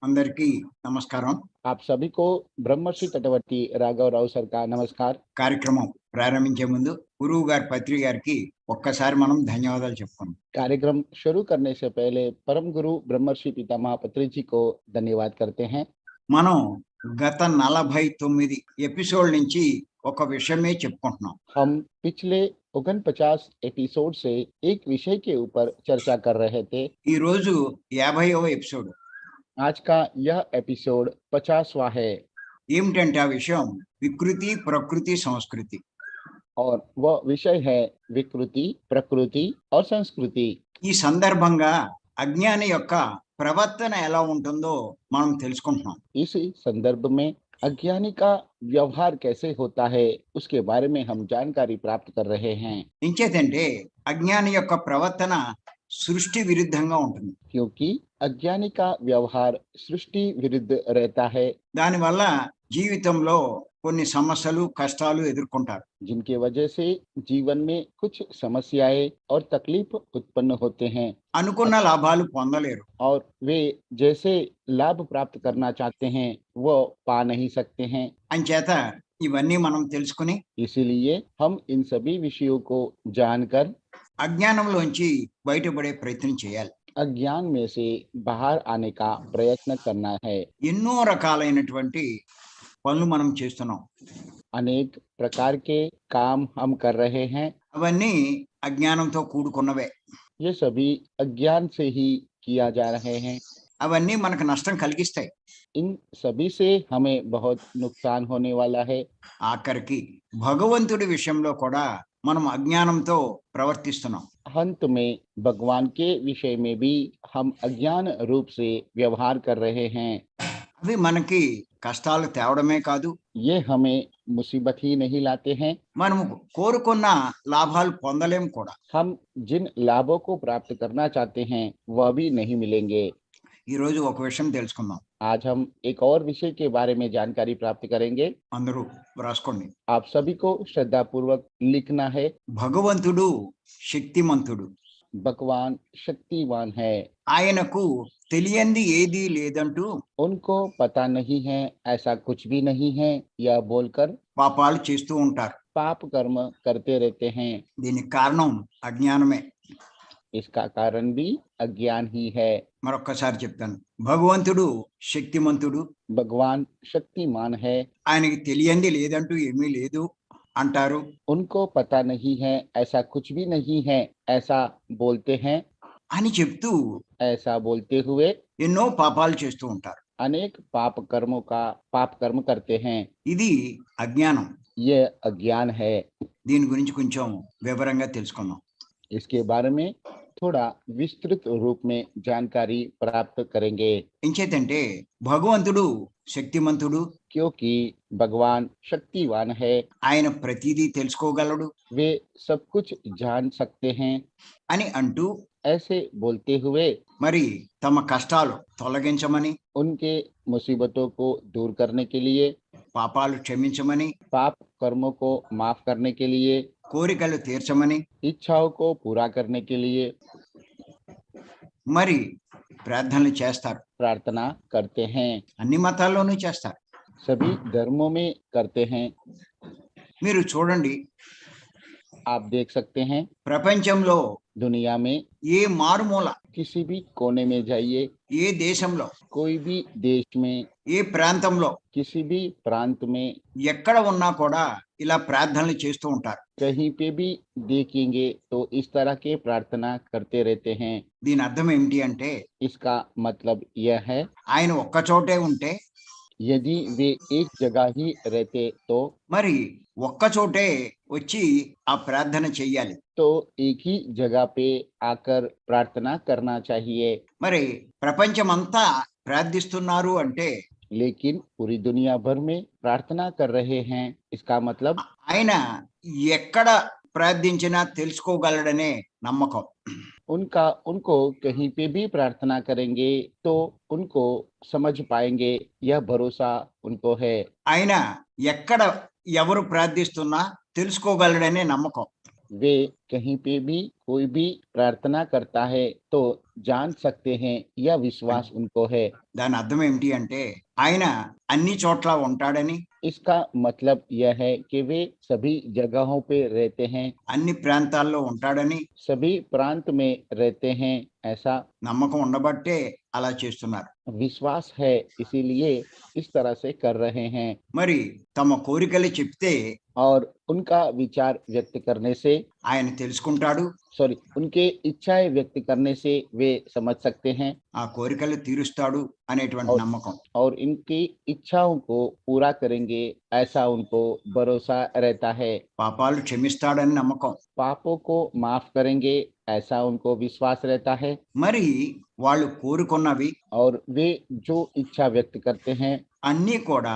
అందరికీ నమస్కారం. आप सभी को ब्रह्मश्री तटवर्ती राघव राव सर का नमस्कार। కార్యక్రమం ప్రారంభించే ముందు గురువు గారి పత్రి గారికి ఒక్కసారి మనం ధన్యవాదాలు చెప్పుకుందాం. कार्यक्रम शुरू करने से पहले परम गुरु ब्रह्मश्री पितामह पत्री जी को धन्यवाद करते हैं। మనం గత 49 ఎపిసోడ్ నుంచి ఒక విషయమే చెప్పుకుంటున్నాం. हम पिछले 49 एपिसोड से एक विषय के ऊपर चर्चा कर रहे थे। ఈ రోజు 50వ ఎపిసోడ్. आज का यह एपिसोड 50वां है ఏమిటంటే ఆ విషయం వికృతి, ప్రకృతి, సంస్కృతి. और वह विषय है विकृति, प्रकृति और संस्कृति। ఈ సందర్భంగా అజ్ఞాని యొక్క ప్రవర్తన ఎలా ఉంటుందో మనం తెలుసుకుంటున్నాం. इसी संदर्भ में अज्ञानी का व्यवहार कैसे होता है उसके बारे में हम जानकारी प्राप्त कर रहे हैं। ఇంచేతంటే అజ్ఞాని యొక్క ప్రవర్తన సృష్టి విరుద్ధంగా ఉంటుంది. क्योंकि अज्ञानी का व्यवहार सृष्टि विरुद्ध रहता है, దానివల్ల జీవితంలో కొన్ని సమస్యలు, కష్టాలు ఎదుర్కొంటారు. जिनके वजह से जीवन में कुछ समस्याएं और तकलीफ उत्पन्न होते हैं అనుకున్న లాభాలు పొందలేరు. और वे जैसे लाभ प्राप्त करना चाहते हैं वो पा नहीं सकते हैं। అంచేత ఇవన్నీ మనం తెలుసుకుని इसीलिए हम इन सभी विषयों को जानकर అజ్ఞానంలోంచి బయటపడే ప్రయత్నం చేయాలి. अज्ञान में से बाहर आने का प्रयत्न करना है। ఎన్నో రకాలైనటువంటి పనులు మనం చేస్తున్నాం. अनेक प्रकार के काम हम कर रहे हैं, అవన్నీ అజ్ఞానంతో కూడుకున్నవే. ये सभी अज्ञान से ही किया जा रहे हैं। అవన్నీ మనకు నష్టం కలిగిస్తాయి. इन सभी से हमें बहुत नुकसान होने वाला है। ఆఖరికి భగవంతుడి విషయంలో కూడా మనం అజ్ఞానంతో ప్రవర్తిస్తున్నాం. अंत में भगवान के विषय में भी हम अज्ञान रूप से व्यवहार कर रहे हैं। అవి మనకి కష్టాలు తేవడమే కాదు, ये हमें मुसीबत ही नहीं लाते हैं, మనము కోరుకున్న లాభాలు పొందలేం కూడా. हम जिन लाभों को प्राप्त करना चाहते हैं वह भी नहीं मिलेंगे। ఈ రోజు ఒక విషయం తెలుసుకుందాం. आज हम एक और विषय के बारे में जानकारी प्राप्त करेंगे। అందరూ రాసుకోండి. आप सभी को श्रद्धा पूर्वक लिखना है। భగవంతుడు శక్తిమంతుడు. भगवान शक्तिवान है, ఆయనకు తెలియంది ఏదీ లేదంటూ उनको पता नहीं है ऐसा कुछ भी नहीं है यह बोलकर పాపాలు చేస్తూ ఉంటారు. पाप कर्म करते रहते हैं। దీనికి కారణం అజ్ఞానమే. इसका कारण भी अज्ञान ही है। మరొక్కసారి చెప్తాను. భగవంతుడు శక్తిమంతుడు. भगवान शक्तिमान है, ఆయనకి తెలియంది లేదంటూ ఏమీ లేదు అంటారు. उनको पता नहीं है ऐसा कुछ भी नहीं है ऐसा बोलते हैं। అని చెప్తూ ऐसा बोलते हुए ఎన్నో పాపాలు చేస్తూ ఉంటారు. अनेक पाप कर्म करते हैं। ఇది అజ్ఞానం. ये अज्ञान है। దీని గురించి కొంచెం వివరంగా తెలుసుకుందాం. इसके बारे में थोड़ा विस्तृत रूप में जानकारी प्राप्त करेंगे। ఎంచేతంటే భగవంతుడు శక్తిమంతుడు. क्योंकि भगवान शक्तिवान है, ఆయన ప్రతిదీ తెలుసుకోగలడు वे सब कुछ जान सकते हैं। అని అంటూ ऐसे बोलते हुए మరి తమ కష్టాలు తొలగించమని, उनके मुसीबतों को दूर करने के लिए, పాపాలు క్షమించమని, पाप कर्मों को माफ करने के लिए, కోరికలు తీర్చమని इच्छाओं को पूरा करने के लिए మరి ప్రార్థనలు చేస్తారు. प्रार्थना करते हैं। అన్ని మతాల్లోనూ చేస్తారు. सभी धर्मों में करते हैं। మీరు చూడండి, आप देख सकते हैं ప్రపంచంలో दुनिया में ఏ మారుమూల, किसी भी कोने में जाइए, ఏ దేశంలో, कोई भी देश में, ఏ ప్రాంతంలో, किसी भी प्रांत में, ఎక్కడ ఉన్నా కూడా ఇలా ప్రార్థనలు చేస్తూ ఉంటారు. कहीं पे भी देखेंगे तो इस तरह के प्रार्थना करते रहते हैं। దీని అర్థం ఏమిటి అంటే इसका मतलब यह है ఆయన ఒక్క చోటే ఉంటే यदि वे एक जगह ही रहते तो మరి ఒక్క చోటే వచ్చి ఆ ప్రార్థన చెయ్యాలి. तो एक ही जगह पे आकर प्रार्थना करना चाहिए। మరి ప్రపంచమంతా ప్రార్థిస్తున్నారు అంటే लेकिन पूरी दुनिया भर में प्रार्थना कर रहे हैं, इसका मतलब ఆయన ఎక్కడ ప్రార్థించినా తెలుసుకోగలడనే నమ్మకం. उनको कहीं पे भी प्रार्थना करेंगे तो उनको समझ पाएंगे, यह भरोसा उनको है। ఆయన ఎక్కడ ఎవరు ప్రార్థిస్తున్నా తెలుసుకోగలడనే నమ్మకం. वे कहीं पे भी कोई भी प्रार्थना करता है तो जान सकते हैं यह विश्वास उनको है। దాని అర్థం ఏమిటి అంటే ఆయన అన్ని చోట్ల ఉంటాడని, इसका मतलब यह है कि वे सभी जगहों पे रहते हैं, అన్ని ప్రాంతాల్లో ఉంటాడని सभी प्रांत में रहते हैं, ऐसा నమ్మకం ఉండబట్టే అలా చేస్తున్నారు. विश्वास है, इसीलिए इस तरह से कर रहे हैं। మరి తమ కోరికలు చెప్తే और उनका विचार व्यक्त करने से ఆయన తెలుసుకుంటాడు, उनके इच्छाएं व्यक्त करने से वे समझ सकते हैं ఆ కోరికలు తీరుస్తాడు అనేటువంటి और నమ్మకం. और इनकी इच्छाओं को पूरा करेंगे, ऐसा उनको भरोसा रहता है। పాపాలు క్షమిస్తాడని నమ్మకం. पापों को माफ करेंगे, ऐसा उनको विश्वास रहता है। మరి వాళ్ళు కోరుకున్నవి और वे जो इच्छा व्यक्त करते हैं అన్నీ కూడా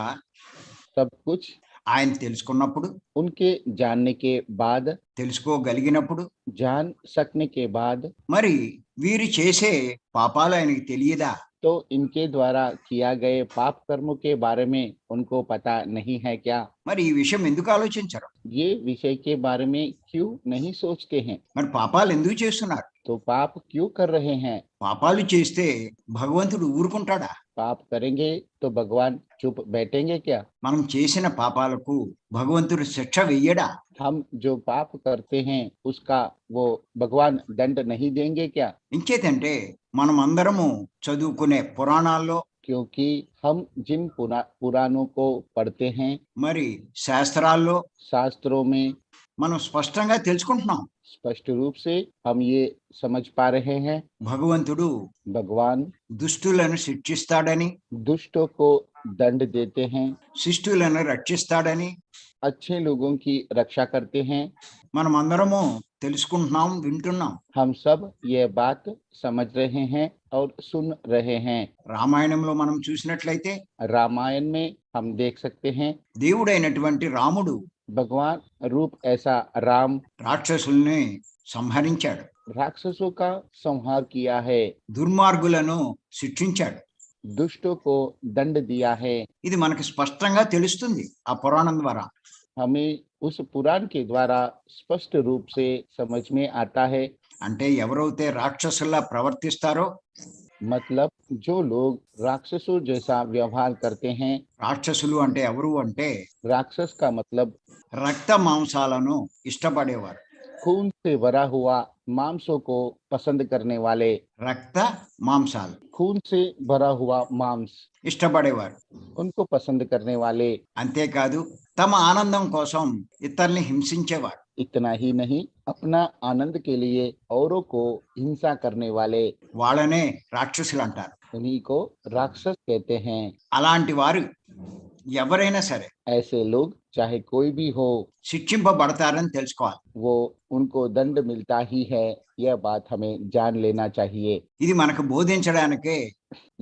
सब कुछ ఆయన తెలుసుకున్నప్పుడు, उनके जानने के बाद, తెలుసుకోగలిగినప్పుడు, जान सकने के बाद, మరి వీరు చేసే పాపాలు ఆయనకి తెలియదా? तो इनके द्वारा किया गए पाप कर्मों के बारे में उनको पता नहीं है क्या? మరి ఈ విషయం ఎందుకు ఆలోచించరు? ये विषय के बारे में क्यों नहीं सोचते हैं? మరి పాపాలు ఎందుకు చేస్తున్నారు? तो पाप क्यों कर रहे हैं? పాపాలు చేస్తే భగవంతుడు ఊరుకుంటాడా? पाप करेंगे तो भगवान चुप बैठेंगे क्या? మనం చేసిన పాపాలకు భగవంతుడు శిక్ష వెయ్యడా? हम जो पाप करते हैं उसका वो भगवान दंड नहीं देंगे क्या? ఇంకేతంటే మనం అందరము చదువుకునే పురాణాల్లో, क्योंकि हम जिन पुराणों को पढ़ते हैं, మరి శాస్త్రాల్లో शास्त्रों में మనం స్పష్టంగా తెలుసుకుంటున్నాం, स्पष्ट रूप से हम ये समझ पा रहे हैं భగవంతుడు भगवान దుష్టులను శిక్షిస్తాడని, दुष्टों को दंड देते हैं, శిష్టులను రక్షిస్తాడని अच्छे लोगों की रक्षा करते हैं। మనం అందరము తెలుసుకుంటున్నాం, వింటున్నాం. हम सब ये बात समझ रहे हैं और सुन रहे हैं। రామాయణంలో మనం చూసినట్లయితే रामायण में हम देख सकते हैं దేవుడైనటువంటి రాముడు भगवान रूप ऐसा राम రాక్షసుల్ని సంహరించాడు, राक्षसों का संहार किया है, దుర్మార్గులను శిక్షించాడు. दुष्टों को दंड दिया है। ఇది మనకి స్పష్టంగా తెలుస్తుంది ఆ పురాణం ద్వారా. हमें उस पुराण के द्वारा स्पष्ट रूप से समझ में आता है। అంటే ఎవరైతే రాక్షసుల్లా ప్రవర్తిస్తారో, मतलब जो लोग राक्षसों जैसा व्यवहार करते हैं, రాక్షసులు అంటే ఎవరు అంటే राक्षस का मतलब రక్త మాంసాలను ఇష్టపడేవారు. खून से भरा हुआ मांसों को पसंद करने वाले, రక్త మాంసాలు खून से भरा हुआ मांस ఇష్టపడేవారు. उनको पसंद करने वाले। అంతేకాదు తమ ఆనందం కోసం ఇతరుల్ని హింసించేవారు. इतना ही नहीं, अपना आनंद के लिए औरों को हिंसा करने वाले, వాళ్ళనే రాక్షసులు అంటారు. उन्हीं को राक्षस कहते हैं। అలాంటి వారు ఎవరైనా సరే ऐसे लोग चाहे कोई भी हो, శిక్షింపబడతారని తెలుసుకోవాలి. वो उनको दंड मिलता ही है, यह बात हमें जान लेना चाहिए। ఇది మనకు బోధించడానికే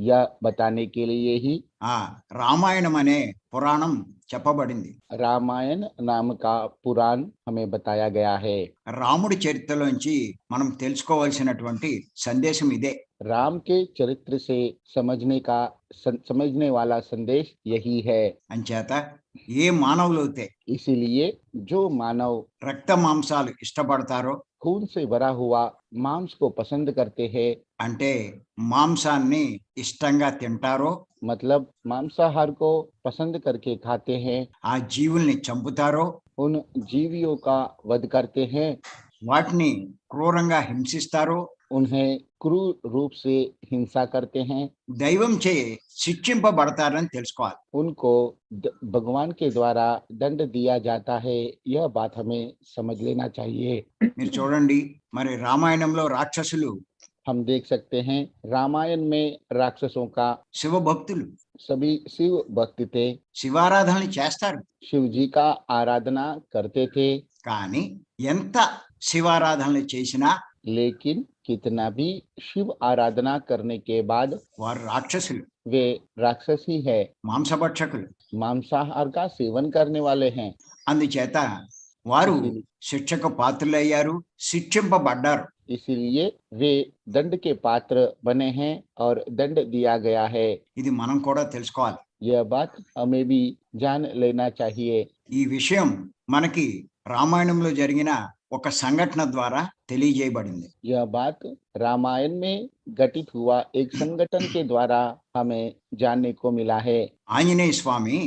यह बताने के लिए ही ఆ రామాయణం అనే పురాణం చెప్పబడింది. रामायण नाम का पुराण हमें बताया गया है। రాముడి చరిత్రలోంచి మనం తెలుసుకోవాల్సినటువంటి సందేశం ఇదే. राम के चरित्र से समझने वाला संदेश यही है। అంచేత ఏ మానవులైతే इसीलिए जो मानव రక్త మాంసాలు ఇష్టపడతారో, खून से भरा हुआ मांस को पसंद करते हैं, అంటే మాంసాన్ని ఇష్టంగా తింటారో, मतलब मांसाहार को पसंद करके खाते हैं, ఆ జీవుల్ని చంపుతారో, उन जीवियों का वध करते हैं, వాటిని క్రూరంగా హింసిస్తారో, उन्हें क्रूर रूप से हिंसा करते हैं, దైవం చే శిక్షింపబడతారని తెలుసుకోవాలి. उनको भगवान के द्वारा दंड दिया जाता है, यह बात हमें समझ लेना चाहिए। మీరు చూడండి, మరి రామాయణంలో రాక్షసులు हम देख सकते हैं रामायण में राक्षसों का శివభక్తులు, सभी शिव भक्त थे, శివారాధనలు చేస్తారు. शिव जी का आराधना करते थे, కానీ ఎంత శివారాధనలు చేసినా लेकिन कितना भी शिव आराधना करने के बाद వారు రాక్షసులు, वे राक्षस ही है, మాంసభక్షకులు. मांसाहार का सेवन करने वाले हैं। అందుచేత వారు శిక్షకు పాత్రులయ్యారు, శిక్షింపబడ్డారు. इसीलिए वे दंड के पात्र बने हैं और दंड दिया गया है। ఇది మనం కూడా తెలుసుకోవాలి. यह बात हमें भी जान लेना चाहिए। ఈ విషయం మనకి రామాయణంలో జరిగిన ఒక సంఘటన ద్వారా తెలియజేయబడింది. यह बात रामायण में घटित हुआ एक संगठन के द्वारा हमें जानने को मिला है। ఆంజనేయ స్వామి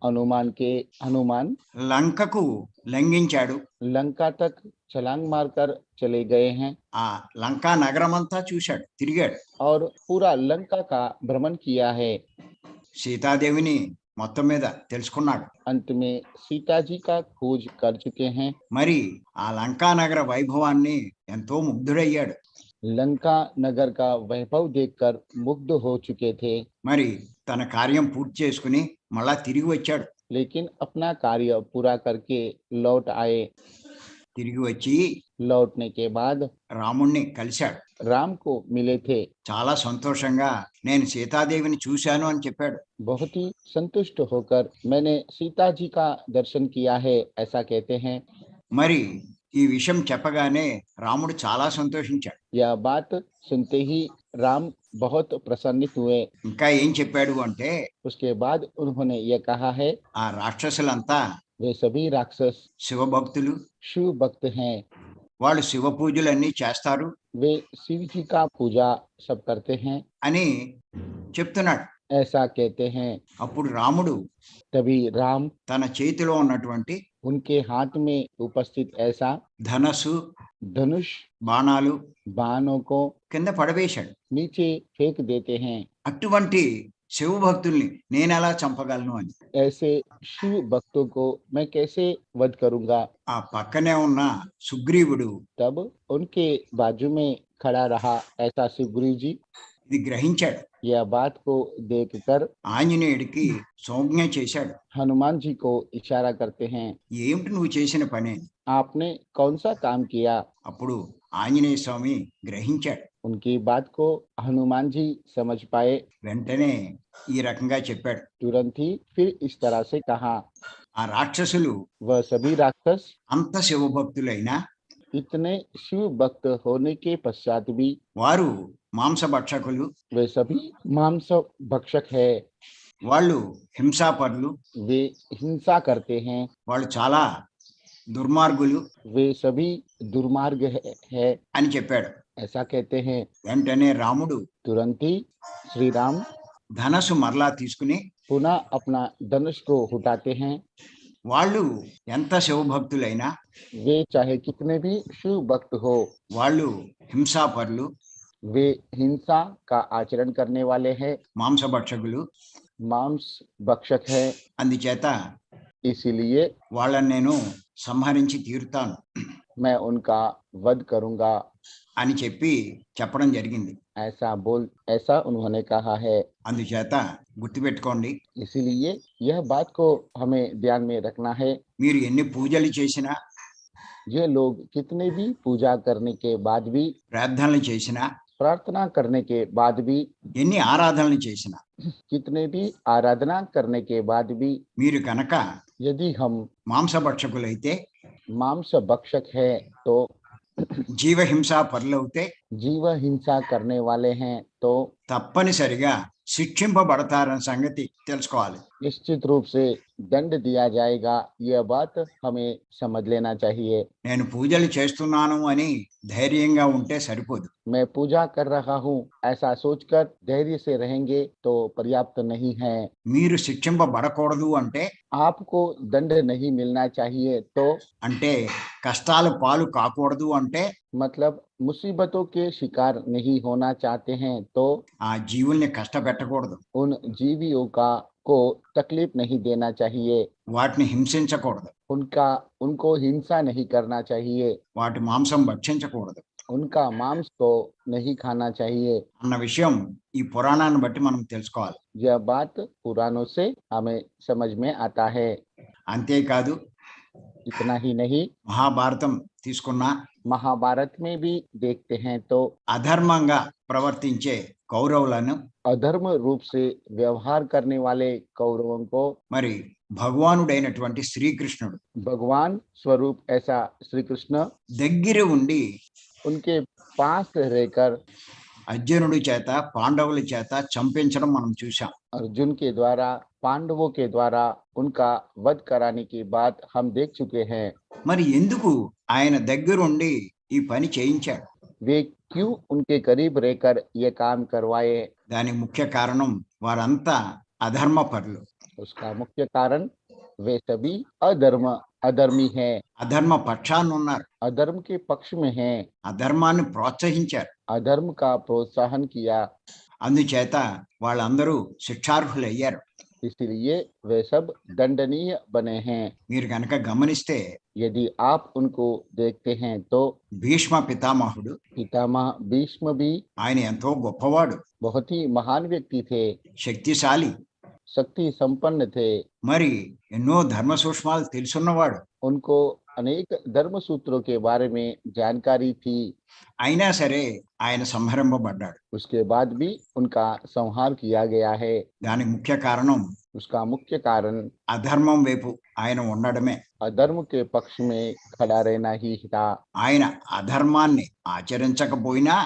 हनुमान లంకకు లంఘించాడు. लंका तक छलांग मारकर चले गए हैं ఆ లంకా నగరమంతా చూశాడు, తిరిగాడు. और पूरा लंका का भ्रमण किया है। సీతాదేవిని మొత్తం మీద తెలుసుకున్నాడు. अंत में सीता जी का खोज कर चुके हैं। మరి ఆ లంకా నగర వైభవాన్ని ఎంతో ముగ్ధుడయ్యాడు. लंका नगर का वैभव देखकर मुग्ध हो चुके थे, మరి తన కార్యం పూర్తి చేసుకుని మళ్ళా తిరిగి వచ్చాడు. लेकिन अपना कार्य पूरा करके लौट आए। తిరిగి వచ్చి लौटने के बाद రాముణ్ణి కలిశాడు. राम को मिले थे। చాలా సంతోషంగా నేను సీతాదేవిని చూశాను అని చెప్పాడు. बहुत ही संतुष्ट होकर मैंने सीता जी का दर्शन किया है, ऐसा कहते हैं। మరి ఈ విషయం చెప్పగానే రాముడు చాలా సంతోషించాడు. यह बात सुनते ही राम बहुत प्रसन्नित हुए। ఇంకా ఏం చెప్పాడు అంటే, उसके बाद उन्होंने यह कहा है, ఆ రాక్షసులంతా वे सभी राक्षस శివభక్తులు, शिव भक्त हैं, వాళ్ళు శివ పూజలన్నీ చేస్తారు वे शिव जी का पूजा सब करते हैं, అని చెప్తున్నాడు. ऐसा कहते हैं। అప్పుడు రాముడు तभी राम తన చేతిలో ఉన్నటువంటి उनके हाथ में उपस्थित ऐसा ధనస్సు, धनुष బాణాలు बाणों को కింద పడవేశాడు. नीचे फेंक देते हैं। అటువంటి శివ భక్తుల్ని నేనెలా చంపగలను అని. ऐसे शिव भक्तों को मैं कैसे वध करूंगा। ఆ పక్కనే ఉన్న సుగ్రీవుడు तब उनके बाजू में खड़ा रहा ऐसा सुग्रीव जी ఇది గ్రహించాడు. यह बात को देखकर ఆంజనేయుడికి సంజ్ఞ చేశాడు. हनुमान जी को इशारा करते हैं, ఏమిటి నువ్వు చేసిన పని? आपने कौन सा काम किया। అప్పుడు ఆంజనేయ స్వామి గ్రహించాడు. उनकी बात को हनुमान जी समझ पाए। వెంటనే ఈ రకంగా చెప్పాడు. तुरंत ही फिर इस तरह से कहा, ఆ రాక్షసులు वह सभी राक्षस అంత శివభక్తులైనా इतने शिव भक्त होने के पश्चात भी వారు మాంసభక్షకులు, वे सभी मांस भक्षक है, వాళ్ళు హింసాపరులు, वे हिंसा करते हैं, వాళ్ళు చాలా దుర్మార్గులు वे सभी दुर्मार्ग है అని చెప్పాడు. ऐसा कहते हैं। వెంటనే రాముడు तुरंत ही श्री राम ధనస్సు మరలా తీసుకుని पुनः अपना धनुष को उठाते हैं। వాళ్ళు ఎంత శివభక్తులైనా वे चाहे कितने भी शिव भक्त हो, వాళ్ళు హింసాపరులు, वे हिंसा का आचरण करने वाले हैं, మాంసభక్షకులు. मांस भक्षक है, అందుచేత इसीलिए వాళ్ళని నేను సంహరించి తీరుతాను मैं उनका वध करूंगा, అని చెప్పడం జరిగింది. ऐसा उन्होंने कहा है। అందుచేత గుర్తుపెట్టుకోండి, इसीलिए यह बात को हमें ध्यान में रखना है। మీరు ఎన్ని పూజలు చేసినా, ये लोग कितने भी पूजा करने के बाद भी, ప్రార్థనలు చేసినా, प्रार्थना करने के बाद भी, ఎన్ని ఆరాధనలు చేసినా, कितने भी आराधना करने के बाद भी, మీరు కనుక यदि हम మాంసభక్షకులైతే, मांस भक्षक है तो, జీవహింసా పరులవుతే जीव हिंसा करने वाले हैं तो తప్పనిసరిగా శిక్షింపబడతారన్న సంగతి తెలుసుకోవాలి. निश्चित रूप से दंड दिया जाएगा। यह बात हमें समझ लेना चाहिए। నేను పూజలు చేస్తున్నాను అని ధైర్యంగా ఉంటే సరిపోదు. मैं पूजा कर रहा हूँ ऐसा सोचकर धैर्य से रहेंगे तो पर्याप्त नहीं है। మీరు శిక్షింపబడకూడదు అంటే, आपको दंड नहीं मिलना चाहिए तो, అంటే కష్టాలు పాలు కాకూడదు అంటే, मतलब मुसीबतों के शिकार नहीं होना चाहते हैं तो ఆ జీవుల్ని కష్టపెట్టకూడదు, उन जीवियों को तकलीफ नहीं देना चाहिए, వాటిని హింసించకూడదు, उनको हिंसा नहीं करना चाहिए, వాటి మాంసం భక్షించకూడదు उनका मांस को नहीं खाना चाहिए। అన్న విషయం ఈ పురాణాన్ని బట్టి మనం తెలుసుకోవాలి. यह बात पुराणों से हमें समझ में आता है। అంతేకాదు, इतना ही नहीं, మహాభారతం తీసుకున్నా महाभारत में भी देखते हैं तो అధర్మంగా ప్రవర్తించే కౌరవులను, अधर्म रूप से व्यवहार करने वाले कौरवों को మరి భగవానుడైనటువంటి శ్రీకృష్ణుడు भगवान स्वरूप ऐसा श्री कृष्ण దగ్గర ఉండి उनके पास रहकर అర్జునుడి చేత, పాండవుల చేత చంపించడం మనం చూసాం. अर्जुन के द्वारा पांडवों के द्वारा उनका वध कराने की बात हम देख चुके हैं। మరి ఎందుకు ఆయన దగ్గరుండి ఈ పని చేయించాడు? वे क्यों उनके करीब रहकर ये काम करवाए? దానికి ముఖ్య కారణం వారంతా అధర్మపరులు. उसका मुख्य कारण वे सभी अधर्मी हैं, అధర్మ పక్షాన ఉన్నారు. अधर्म के पक्ष में हैं, అధర్మాన్ని ప్రోత్సహించారు. अधर्म का प्रोत्साहन किया, అందుచేత వాళ్ళందరూ శిక్షార్హులయ్యారు. इसलिए वे सब दंडनीय बने हैं। మీరు కనుక గమనిస్తే यदि आप उनको देखते हैं तो భీష్మ పితామహుడు पितामह भीष्म भी ఆయన ఎంతో గొప్పవాడు, बहुत ही महान व्यक्ति थे, శక్తిశాలి, शक्ति संपन्न थे। మరి ఎన్నో ధర్మ సూక్ష్మాలు తెలుసున్నవాడు. उनको अनेक धर्म सूत्रों के बारे में जानकारी थी। అయినా సరే ఆయన సంహరింపబడ్డాడు. उसके बाद भी उनका संहार किया गया है। దానికి ముఖ్య కారణం उसका मुख्य कारण అధర్మం వైపు ఆయన ఉండడమే. अधर्म के पक्ष में खड़ा रहना ही था। ఆయన అధర్మాన్ని ఆచరించకపోయినా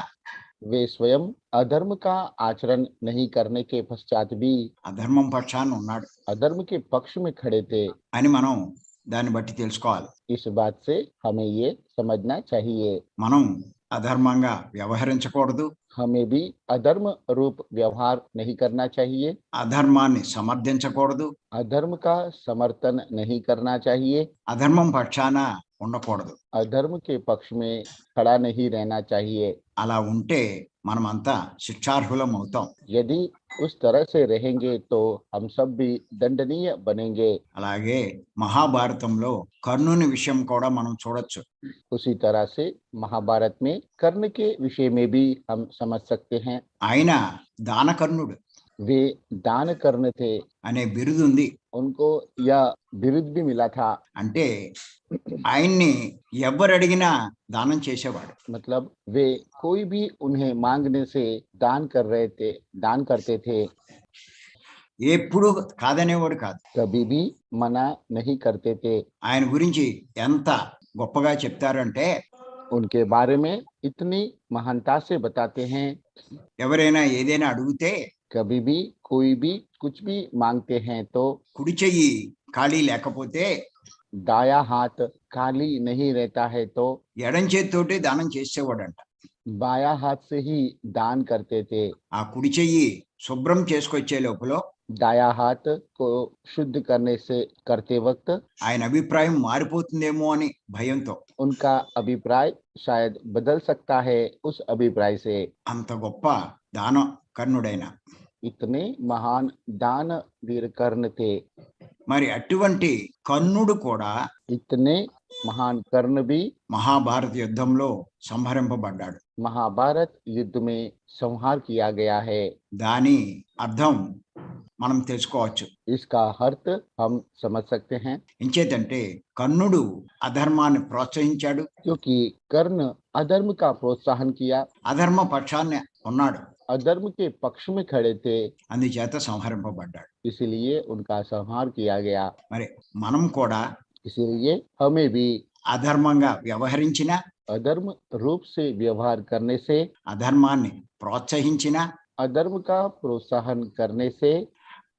वे स्वयं अधर्म का आचरण नहीं करने के पश्चात भी అధర్మం పక్షాన ఉన్నాడు अधर्म के पक्ष में खड़े थे। అని మనం దాన్ని బట్టి తెలుసుకోవాలి. इस बात से हमें ये समझना चाहिए, మనం అధర్మంగా వ్యవహరించకూడదు, हमें भी अधर्म रूप व्यवहार नहीं करना चाहिए, అధర్మాన్ని సమర్థించకూడదు, अधर्म का समर्थन नहीं करना चाहिए, అధర్మం పక్షాన ఉండకూడదు. अधर्म के पक्ष में खड़ा नहीं रहना चाहिए। అలా ఉంటే మనమంతా శిక్షార్హులం అవుతాం. यदि उस तरह से रहेंगे तो हम सब भी दंडनीय बनेंगे। అలాగే మహాభారతంలో కర్ణుని విషయం కూడా మనం చూడొచ్చు. उसी तरह से महाभारत में कर्ण के विषय में भी हम समझ सकते हैं। ఆయన దానకర్ణుడు वे दान कर्ण थे, అనే బిరుదు ఉంది. उनको यह बिरुद भी मिला था। అంటే ఆయన్ని ఎవరు అడిగినా దానం చేసేవాడు. मतलब वे कोई भी उन्हें मांगने से दान करते थे, ఎప్పుడు కాదనేవాడు కాదు. कभी भी मना नहीं करते थे। ఆయన గురించి ఎంత గొప్పగా చెప్తారంటే उनके बारे में इतनी महानता से बताते हैं, ఎవరైనా ఏదైనా అడిగితే कभी भी कोई भी कुछ भी मांगते हैं तो కుడి చెయ్యి ఖాళీ లేకపోతే दाया हाथ खाली नहीं रहता है तो ఎడం చేతితోటి దానం చేసేవాడంట. बाया हाथ से ही दान करते थे। ఆ కుడి చెయ్యి శుభ్రం చేసుకొచ్చే లోపల दाया हाथ को शुद्ध करते वक्त ఆయన అభిప్రాయం మారిపోతుందేమో అని భయంతో उनका अभिप्राय शायद बदल सकता है उस अभिप्राय से। అంత గొప్ప దాన కర్ణుడైన इतने महान दान वीर कर्ण थे। మరి అటువంటి కర్ణుడు కూడా इतने महान कर्ण भी మహాభారత యుద్ధంలో సంహరింపబడ్డాడు. महाभारत युद्ध में संहार किया गया है। దాని అర్థం మనం తెలుసుకోవచ్చు. इसका अर्थ हम समझ सकते हैं, ఇంచేతంటే కర్ణుడు అధర్మాన్ని ప్రోత్సహించాడు, क्योंकि कर्ण अधर्म का प्रोत्साहन किया, అధర్మ పక్షాన్ని ఉన్నాడు, अधर्म के पक्ष में खड़े थे, అందుచేత సంహరింపబడ్డాడు. इसलिए उनका संहार किया गया। మరి మనం కూడా इसलिए हमें भी అధర్మంగా వ్యవహరించిన, अधर्म रूप से व्यवहार करने से, అధర్మాన్ని ప్రోత్సహించిన, अधर्म का प्रोत्साहन करने से,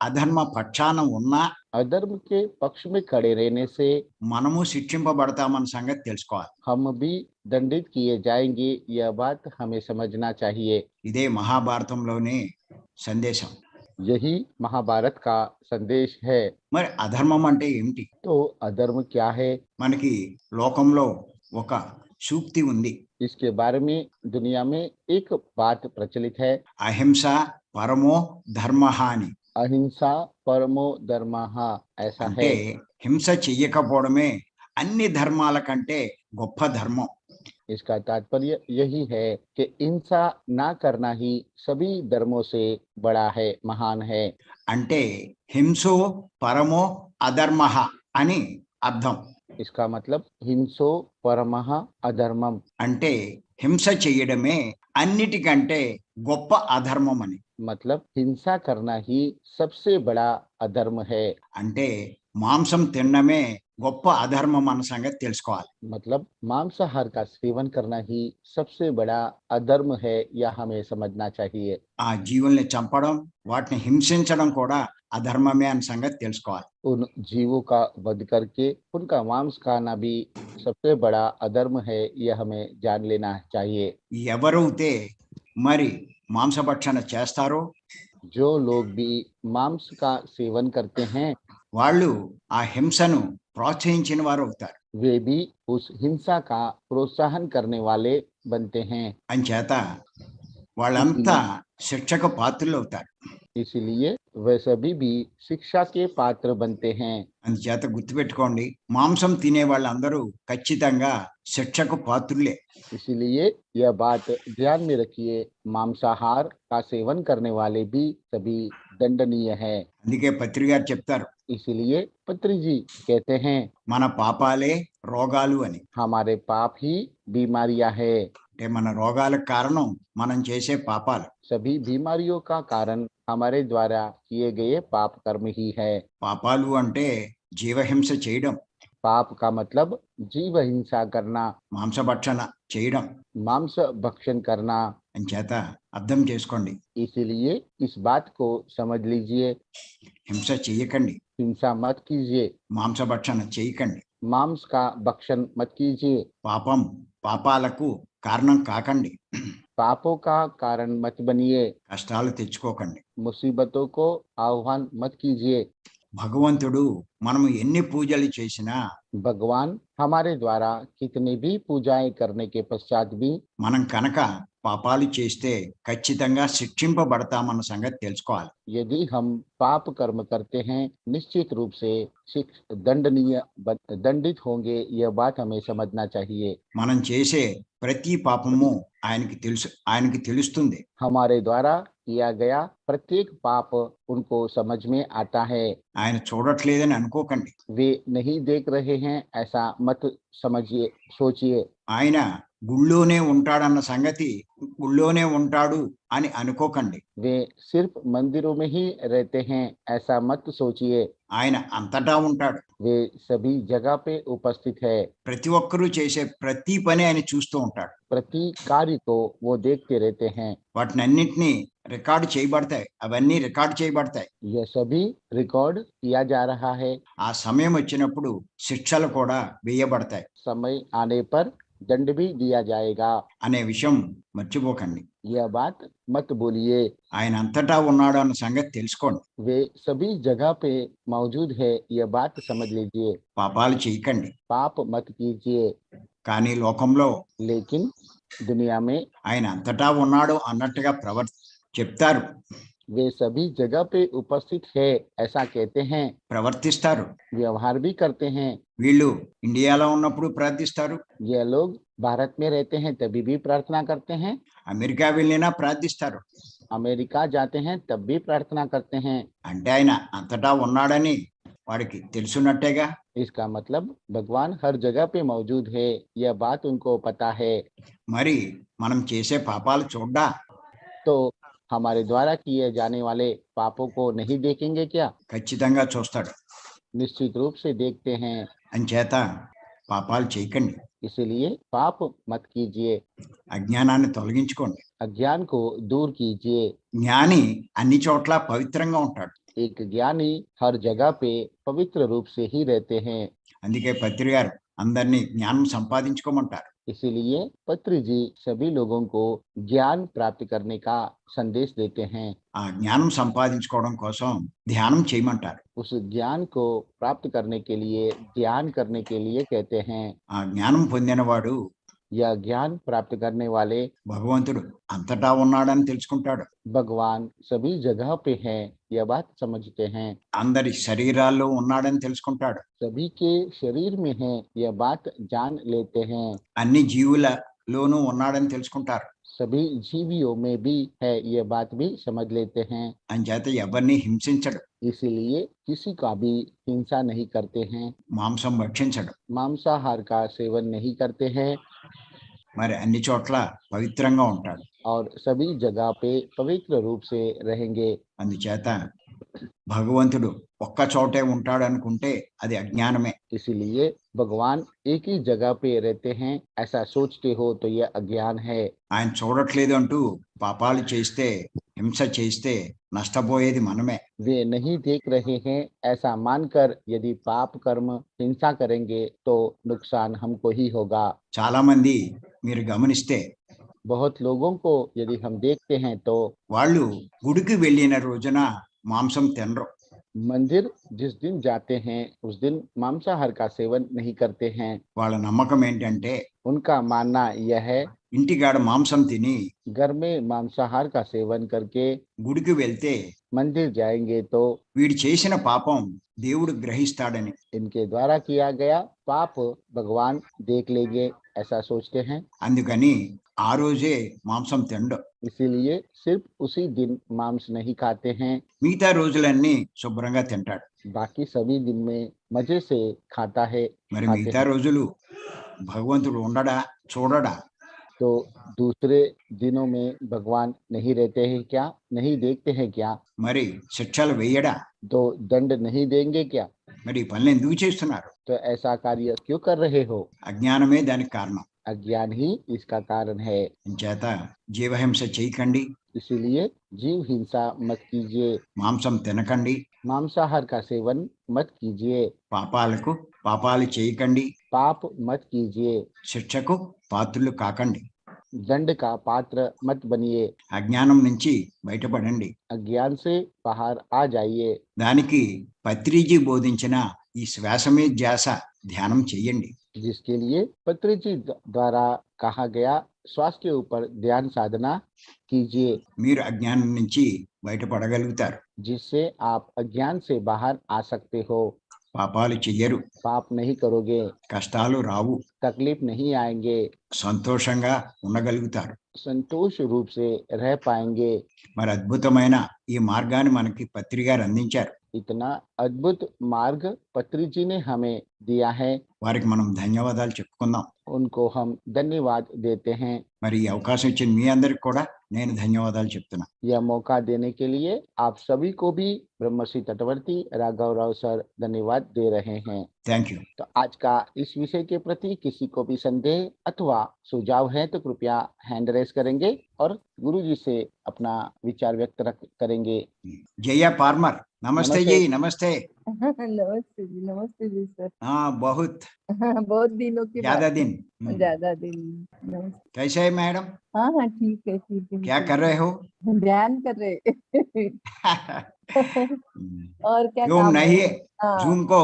అధర్మ పక్షాన ఉన్న अधर्म के पक्ष में खड़े रहने से మనము శిక్షింపబడతామన్న సంగతి తెలుసుకోవాలి. हम भी दंडित किए जाएंगे, यह बात हमें समझना चाहिए। ఇదే మహాభారతంలోని సందేశం. यही महाभारत का संदेश है। మరి అధర్మం అంటే ఏమిటి? तो अधर्म क्या है? మనకి లోకంలో ఒక సూక్తి ఉంది. इसके बारे में दुनिया में एक बात प्रचलित है, అహింస పరమో ధర్మః అని. अहिंसा परमो धर्मः, ऐसा అంటే है। హింస చెయ్యకపోవడమే అన్ని ధర్మాల కంటే గొప్ప ధర్మం. इसका तात्पर्य यही है कि हिंसा ना करना ही सभी धर्मों से बड़ा है, महान है। అంటే హింసో పరమో అధర్మః అని అర్థం. इसका मतलब हिंसो परमः अधर्मम, అంటే హింస చెయ్యడమే అన్నిటికంటే గొప్ప అధర్మం అని. मतलब हिंसा करना ही सबसे बड़ा अधर्म है। అంటే మాంసం తినడమే గొప్ప అధర్మం అన్న సంగతి తెలుసుకోవాలి. मतलब मांसाहार का सेवन करना ही सबसे बड़ा अधर्म है, यह हमें समझना चाहिए। ఆ జీవుల్ని చంపడం, వాటిని హింసించడం కూడా అధర్మమే అన్న సంగతి తెలుసుకోవాలి. उन जीवों का वध करके उनका मांस खाना भी सबसे बड़ा अधर्म है, यह हमें जान लेना चाहिए। ఎవరైతే మరి మాంసభక్షణ చేస్తారో जो लोग भी मांस का सेवन करते हैं వాళ్ళు ఆ హింసను ప్రోత్సహించిన వారు అవుతారు. वे भी उस हिंसा का प्रोत्साहन करने वाले बनते हैं। అంచేత వాళ్ళంతా శిక్షకు పాత్రులు అవుతారు. इसलिए वे सभी भी शिक्षा के पात्र बनते हैं। అందుచేత గుర్తుపెట్టుకోండి, మాంసం తినే వాళ్ళందరూ ఖచ్చితంగా శిక్షకు పాత్రులే. इसलिए यह बात ध्यान में रखिए, मांसाहार का सेवन करने वाले भी सभी दंडनीय है। అందుకే పత్రి గారు చెప్తారు, इसलिए पत्री जी कहते हैं మన పాపాలే రోగాలు అని. हमारे पाप ही बीमारियां है। అంటే మన రోగాలకు కారణం మనం చేసే పాపాలు. सभी बीमारियों का कारण हमारे द्वारा किए गए पाप कर्म ही है। పాపాలు అంటే జీవహింస చేయడం, पाप का मतलब जीव हिंसा करना, మాంసభక్షణ చేయడం. मांस भक्षण करना। అంచేత అర్థం చేసుకోండి, इसीलिए इस बात को समझ लीजिए, హింస చెయ్యకండి, हिंसा मत कीजिए, మాంసభక్షణ చేయకండి, मांस का भक्षण मत कीजिए, పాపాలకు కారణం కాకండి, पापों का कारण मत बनिए, కష్టాలు తెచ్చుకోకండి. मुसीबतों को आह्वान मत कीजिए। భగవంతుడు మనము ఎన్ని పూజలు చేసినా भगवान हमारे द्वारा कितनी भी पूजाएं करने के पश्चात भी మనం కనుక పాపాలు చేస్తే ఖచ్చితంగా శిక్షింపబడతామన్న సంగతి తెలుసుకోవాలి. यदि हम पाप कर्म करते हैं निश्चित रूप से दंडित होंगे, यह बात हमें समझना चाहिए। మనం చేసే ప్రతి పాపము ఆయనకి తెలుస్తుంది. हमारे द्वारा किया गया प्रत्येक पाप उनको समझ में आता है। ఆయన చూడట్లేదని అనుకోకండి. वे नहीं देख रहे हैं ऐसा मत समझिए, सोचिए। ఆయన గుళ్ళోనే ఉంటాడన్న సంగతి గుళ్ళోనే ఉంటాడు అని అనుకోకండి. वे सिर्फ मंदिरों में ही रहते हैं ऐसा मत सोचिए। ఆయన అంతటా ఉంటాడు. वे सभी जगह पे उपस्थित है। ప్రతి ఒక్కరూ చేసే ప్రతి పని ఆయన చూస్తూ ఉంటాడు. प्रति कार्य को वो देखते रहते हैं। వాటినన్నిటినీ రికార్డు చేయబడతాయి, అవన్నీ రికార్డు చేయబడతాయి. यह सभी रिकॉर्ड किया जा रहा है। ఆ సమయం వచ్చినప్పుడు శిక్షలు కూడా వేయబడతాయి समय आने पर दंड भी दिया जाएगा, అనే విషయం మర్చిపోకండి. यह बात मत भूलिए। ఆయన అంతటా ఉన్నాడు అన్న సంగతి తెలుసుకోండి. वे सभी जगह पे मौजूद है, यह बात समझ लीजिए। పాపాలు చేయకండి. पाप मत कीजिए, కానీ లోకంలో लेकिन दुनिया में ఆయన అంతటా ఉన్నాడు అన్నట్టుగా చెప్తారు, वे सभी जगह पे उपस्थित है ऐसा कहते हैं, ప్రవర్తిస్తారు. व्यवहार भी करते हैं। వీళ్ళు ఇండియాలో ఉన్నప్పుడు ప్రార్థిస్తారు, यह लोग भारत में रहते हैं तभी भी प्रार्थना करते हैं, అమెరికా వెళ్ళినా ప్రార్థిస్తారు. अमेरिका जाते हैं तब भी प्रार्थना करते हैं। అంటే ఆయన అంతటా ఉన్నాడని వాడికి తెలుసున్నట్టేగా. इसका मतलब भगवान हर जगह पे मौजूद है, यह बात उनको पता है। మరి మనం చేసే పాపాలు చూడ్డా? तो हमारे द्वारा किए जाने वाले पापों को नहीं देखेंगे क्या? ఖచ్చితంగా చూస్తాడు. निश्चित रूप से देखते हैं। అంచేత పాపాలు చేయకండి, इसलिए पाप मत कीजिए, అజ్ఞానాన్ని తొలగించుకోండి. अज्ञान को दूर कीजिए। జ్ఞాని అన్ని చోట్ల పవిత్రంగా ఉంటాడు. एक ज्ञानी हर जगह पे पवित्र रूप से ही रहते हैं। అందుకే పత్రి గారు అందరినీ జ్ఞానం సంపాదించుకోమంటారు. इसीलिए पत्री जी सभी लोगों को ज्ञान प्राप्त करने का संदेश देते हैं। ఆ జ్ఞానం సంపాదించుకోవడం కోసం ధ్యానం చేయమంటారు. उस ज्ञान को प्राप्त करने के लिए ध्यान करने के लिए कहते हैं। ఆ జ్ఞానం పొందినవాడు यह ज्ञान प्राप्त करने वाले భగవంతుడు అంతటా ఉన్నాడని తెలుసుకుంటాడు. भगवान सभी जगह पे हैं, यह बात समझते हैं। అందరి శరీరాల్లో ఉన్నాడని తెలుసుకుంటాడు. सभी के शरीर में है, यह बात जान लेते हैं। అన్ని జీవులలోనూ ఉన్నాడని తెలుసుకుంటారు. सभी जीवियों में भी है, यह बात भी समझ लेते हैं। అంచేత ఎవరిని హింసించడు, इसलिए किसी का भी हिंसा नहीं करते हैं, మాంసం భక్షించడు. मांसाहार का सेवन नहीं करते हैं, మరి అన్ని చోట్ల పవిత్రంగా ఉంటాడు. और सभी जगह पे पवित्र रूप से रहेंगे। అందుచేత భగవంతుడు ఒక్క చోటే ఉంటాడు అనుకుంటే అది అజ్ఞానమే. इसीलिए भगवान एक ही जगह पे रहते हैं, ऐसा सोचते हो तो यह अज्ञान है। ఆయన చూడట్లేదు అంటూ పాపాలు చేస్తే, హింస చేస్తే నష్టపోయేది మనమే. वे नहीं देख रहे हैं ऐसा मानकर यदि पाप कर्म हिंसा करेंगे तो नुकसान हमको ही होगा। చాలా మంది మీరు గమనిస్తే बहुत लोगों को यदि हम देखते हैं तो వాళ్ళు గుడికి వెళ్ళిన రోజున మాంసం తినరు. मंदिर जिस दिन जाते हैं उस दिन मांसाहार का सेवन नहीं करते हैं। వాళ్ళ నమ్మకం ఏంటంటే उनका मानना यह है, ఇంటికాడ మాంసం తిని घर में मांसाहार का सेवन करके గుడికి వెళ్తే मंदिर जाएंगे तो వీడు చేసిన పాపం దేవుడు గ్రహిస్తాడని. इनके द्वारा किया गया पाप भगवान देख लेंगे, ऐसा सोचते हैं। అందుకని ఆ రోజే మాంసం తినడు. इसीलिए सिर्फ उसी दिन मांस नहीं खाते हैं, మిగతా రోజులన్నీ శుభ్రంగా తింటాడు. बाकी सभी दिन में मजे से खाता है, మరి खाते మిగతా हैं। రోజులు భగవంతుడు ఉండడా, చూడడా? तो दूसरे दिनों में भगवान नहीं रहते हैं क्या, नहीं देखते हैं क्या? మరి శిక్షలు వేయడా? तो दंड नहीं देंगे क्या? మరి ఈ పనులు ఎందుకు చేస్తున్నారు? तो ऐसा कार्य क्यों कर रहे हो? అజ్ఞానమే దానికి కారణం. अज्ञान ही इसका कारण है। చేత జీవహింస చేయకండి, इसीलिए जीव हिंसा मत कीजिए, మాంసం తినకండి, मांसाहार का सेवन मत कीजिए, పాపాలు చేయకండి, पाप मत कीजिए, శిక్షకు పాత్రులు కాకండి. दंड का पात्र मत बनिए, అజ్ఞానం నుంచి బయటపడండి. अज्ञान से बाहर आ जाइए। దానికి పత్రిజీ బోధించిన ఈ శ్వాసమే ధ్యాస ధ్యానం చెయ్యండి. जिसके लिए पत्री जी द्वारा कहा गया श्वास के ऊपर ध्यान साधना कीजिए, మీరు అజ్ఞానం నుంచి బయటపడగలుగుతారు. जिससे आप अज्ञान से बाहर आ सकते हो। పాపాలు చెయ్యరు, पाप नहीं करोगे, కష్టాలు రావు, तकलीफ नहीं आएंगे, సంతోషంగా ఉండగలుగుతారు. संतोष रूप से रह पाएंगे। మరి అద్భుతమైన ఈ మార్గాన్ని మనకి పత్రి గారు అందించారు. इतना अद्भुत मार्ग पत्री जी ने हमें दिया है, వారికి మనం ధన్యవాదాలు చెప్పుకుందాం. उनको हम धन्यवाद देते हैं। మరి ఈ అవకాశం ఇచ్చిన మీ అందరికి కూడా నేను ధన్యవాదాలు చెప్తున్నా. यह मौका देने के लिए आप सभी को भी ब्रह्मश्री तटवर्ती राघव राव सर धन्यवाद दे रहे हैं। Thank you. तो आज का इस विषय के प्रति किसी को भी संदेह अथवा सुझाव है तो कृपया हैंड रेस करेंगे और गुरु जी से अपना विचार व्यक्त करेंगे। జయ ఫార్మర్, నమస్తే नमस्ते। जी, नमस्ते. नमस्ते जी सर। हाँ, बहुत बहुत दिनों के ज्यादा बाद। दिन. ज्यादा दिन। नमस्ते। कैसे है मैडम? हाँ हाँ ठीक है ठीक है। क्या कर रहे हो? ध्यान कर रहे। और क्या क्यों काम नहीं है? हाँ जूम को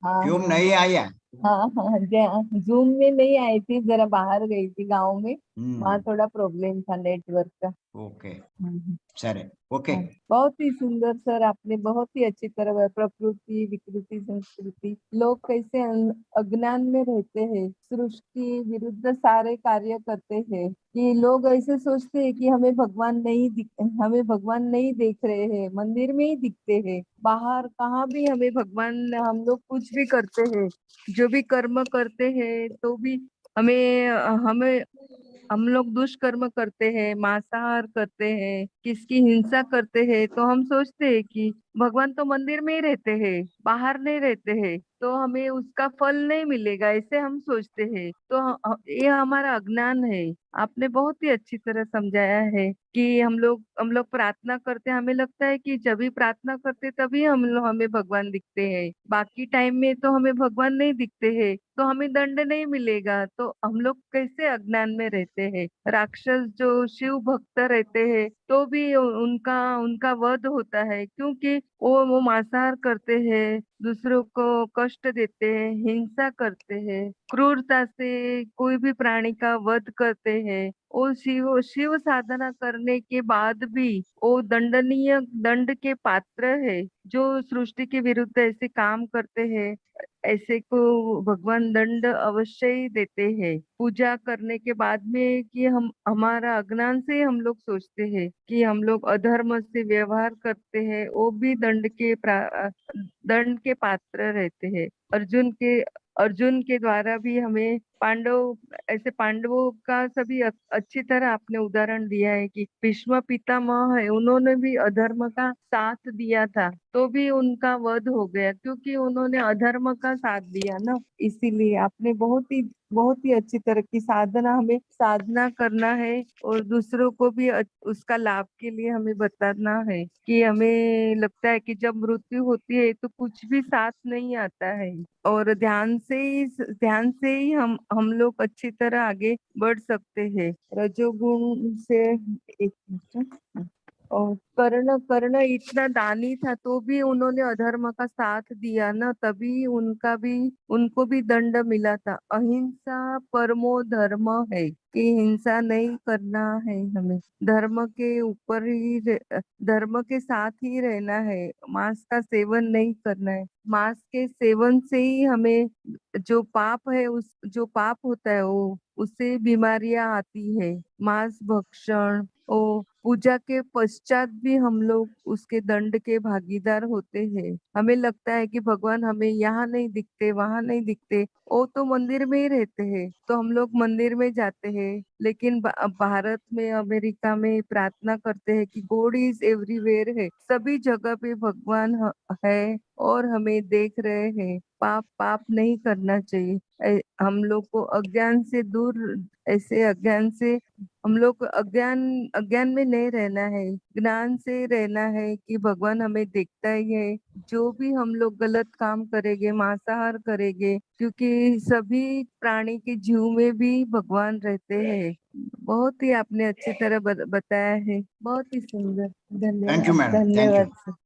हाँ क्यों नहीं आया? हाँ जूम में नहीं आई थी, जरा बाहर गई थी गांव में, वहाँ थोड़ा प्रॉब्लम था नेटवर्क का। Okay hmm. Sir, okay. हाँ, बहुत ही सुंदर सर, आपने बहुत ही अच्छी तरह प्रकृति विकृति संस्कृति लोग कैसे अज्ञान में रहते हैं, सृष्टि विरुद्ध सारे कार्य करते हैं कि लोग ऐसे सोचते हैं कि हमें भगवान नहीं देख रहे हैं, मंदिर में ही दिखते हैं, बाहर कहाँ भी हमें भगवान, हम लोग कुछ भी करते हैं, जो भी कर्म करते हैं तो भी हमें हमें हम लोग दुष्कर्म करते हैं, मांसाहार करते हैं, किसकी हिंसा करते हैं, तो हम सोचते हैं कि भगवान तो मंदिर में ही रहते हैं, बाहर नहीं रहते हैं, तो हमें उसका फल नहीं मिलेगा, ऐसे हम सोचते हैं। तो ये हमारा अज्ञान है। आपने बहुत ही अच्छी तरह समझाया है कि हम लोग प्रार्थना करते हैं, हमें लगता है कि जब भी प्रार्थना करते तभी हमें भगवान दिखते हैं, बाकी टाइम में तो हमें भगवान नहीं दिखते हैं, तो हमें दंड नहीं मिलेगा। तो हम लोग कैसे अज्ञान में रहते हैं। राक्षस जो शिव भक्त रहते हैं तो भी उनका उनका वध होता है, क्योंकि वो मांसाहार करते हैं, दूसरों को कष्ट देते हैं, हिंसा करते हैं, क्रूरता से कोई भी प्राणी का वध करते हैं। वो शिव साधना करने के बाद भी वो दंडनीय दंड के पात्र है। जो सृष्टि के विरुद्ध ऐसे काम करते हैं, ऐसे को भगवान दंड अवश्य ही देते हैं। पूजा करने के बाद में कि हम हमारा अज्ञान से हम लोग सोचते हैं कि हम लोग अधर्म से व्यवहार करते हैं, वो भी दंड के पात्र रहते हैं। अर्जुन के द्वारा भी हमें पांडव, ऐसे पांडवों का सभी अच्छी तरह आपने उदाहरण दिया है कि भीष्म पितामह है, उन्होंने भी अधर्म का साथ दिया था तो भी उनका वध हो गया क्योंकि उन्होंने अधर्म का साथ दिया ना। इसीलिए आपने बहुत ही अच्छी तरह की साधना, हमें साधना करना है और दूसरों को भी उसका लाभ के लिए हमें बताना है कि हमें लगता है कि जब मृत्यु होती है तो कुछ भी साथ नहीं आता है और ध्यान से ही हम लोग अच्छी तरह आगे बढ़ सकते हैं। रजोगुण से एक मिनट। और कर्ण इतना दानी था तो भी उन्होंने अधर्म का साथ दिया ना, तभी उनको भी दंड मिला था। अहिंसा परमो धर्म है कि हिंसा नहीं करना है, हमें धर्म के ऊपर ही धर्म के साथ ही रहना है, मांस का सेवन नहीं करना है। मांस के सेवन से ही हमें जो पाप है, उस जो पाप होता है वो उससे बीमारियां आती है। मांस भक्षण ओ पूजा के पश्चात भी हम लोग उसके दंड के भागीदार होते हैं। हमें लगता है कि भगवान हमें यहाँ नहीं दिखते, वहां नहीं दिखते, वो तो मंदिर में ही रहते हैं तो हम लोग मंदिर में जाते हैं, लेकिन भारत में, अमेरिका में प्रार्थना करते हैं कि गॉड इज एवरीवेयर है, सभी जगह पे भगवान है और हमें देख रहे हैं। पाप नहीं करना चाहिए। हम लोग को अज्ञान से दूर, ऐसे अज्ञान से हम लोग को अज्ञान में नहीं रहना है, ज्ञान से रहना है कि भगवान हमें देखता ही है। जो भी हम लोग गलत काम करेंगे, मांसाहार करेंगे, क्योंकि सभी प्राणी के जीव में भी भगवान रहते हैं। बहुत ही आपने अच्छी तरह बताया है, बहुत ही सुंदर। थैंक यू धन्यवाद, मैडम, थैंक यू। धन्यवाद सर।